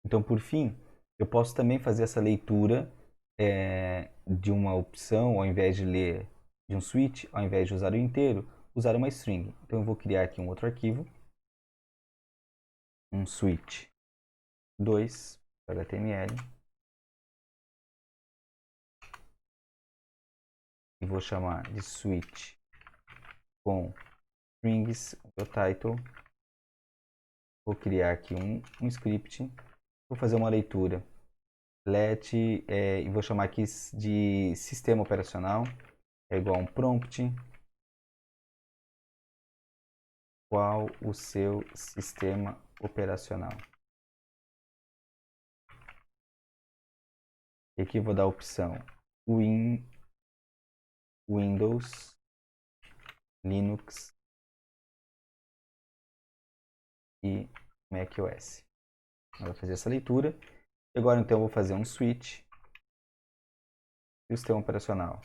Então, por fim, eu posso também fazer essa leitura de uma opção, ao invés de ler de um switch, ao invés de usar o inteiro, usar uma string. Então, eu vou criar aqui um outro arquivo, um switch 2.html, e vou chamar de switch com strings, o title. Vou criar aqui um script, vou fazer uma leitura let, e vou chamar aqui de sistema operacional, é igual a um prompt, qual o seu sistema operacional. E aqui vou dar a opção Windows, Linux e macOS. Eu vou fazer essa leitura. E agora então eu vou fazer um switch do sistema operacional.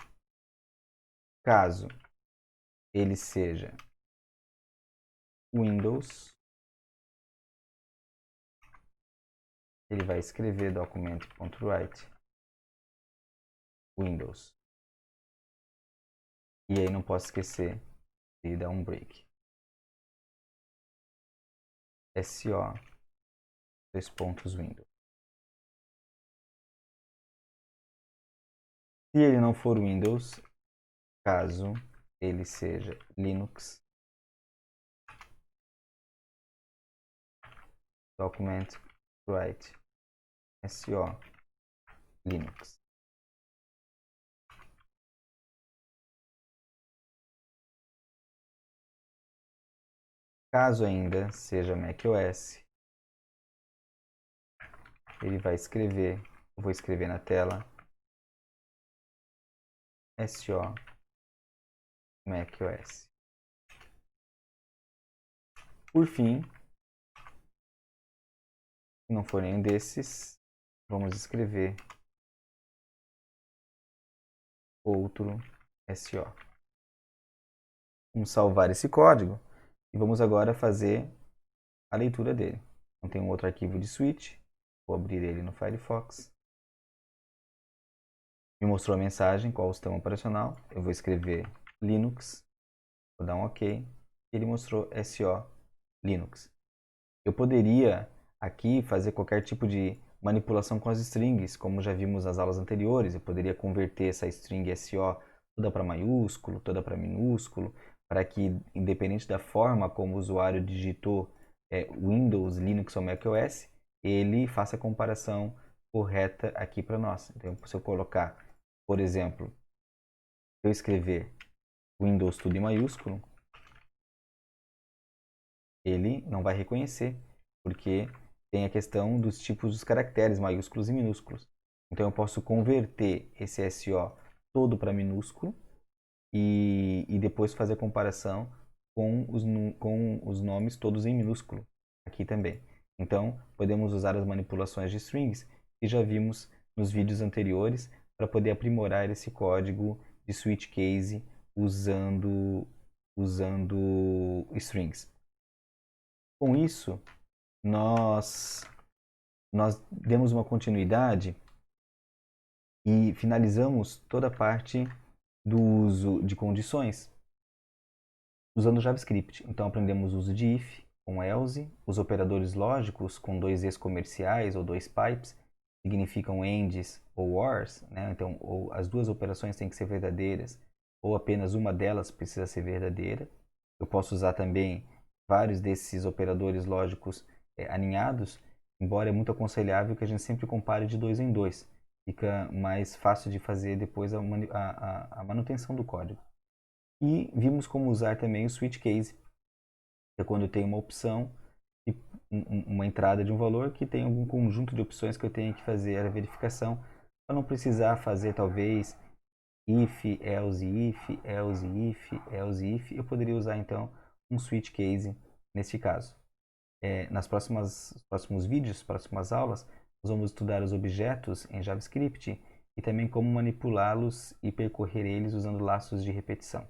Caso ele seja Windows, ele vai escrever document.write Windows. E aí não posso esquecer de dar um break. SO, dois pontos Windows. Se ele não for Windows, caso ele seja Linux, document.write SO Linux. Caso ainda seja macOS, ele vai escrever, eu vou escrever na tela, SO macOS. Por fim, se não for nenhum desses, vamos escrever outro SO. Vamos salvar esse código e vamos agora fazer a leitura dele. Então, tem um outro arquivo de switch, vou abrir ele no Firefox. Me mostrou a mensagem, qual o sistema operacional. Eu vou escrever Linux, vou dar um OK. Ele mostrou SO Linux. Eu poderia aqui fazer qualquer tipo de manipulação com as strings, como já vimos nas aulas anteriores. Eu poderia converter essa string SO toda para maiúsculo, toda para minúsculo, para que, independente da forma como o usuário digitou Windows, Linux ou macOS, ele faça a comparação correta aqui para nós. Então, se eu colocar, por exemplo, se eu escrever Windows tudo em maiúsculo, ele não vai reconhecer, porque tem a questão dos tipos dos caracteres maiúsculos e minúsculos. Então eu posso converter esse SO todo para minúsculo e depois fazer a comparação com os nomes todos em minúsculo aqui também. Então podemos usar as manipulações de strings que já vimos nos vídeos anteriores para poder aprimorar esse código de switch case usando strings. Com isso, nós demos uma continuidade e finalizamos toda a parte do uso de condições usando JavaScript. Então aprendemos o uso de if com else, os operadores lógicos com dois es comerciais ou dois pipes significam ands ou ors, né? Então ou as duas operações têm que ser verdadeiras ou apenas uma delas precisa ser verdadeira. Eu posso usar também vários desses operadores lógicos aninhados, embora é muito aconselhável que a gente sempre compare de dois em dois. Fica mais fácil de fazer depois a manutenção do código. E vimos como usar também o switch case, que é quando eu tenho uma opção, uma entrada de um valor que tem algum conjunto de opções que eu tenho que fazer a verificação, para não precisar fazer talvez if, else if, else if, else if, eu poderia usar então um switch case neste caso. Nos próximos vídeos, próximas aulas, nós vamos estudar os objetos em JavaScript e também como manipulá-los e percorrer eles usando laços de repetição.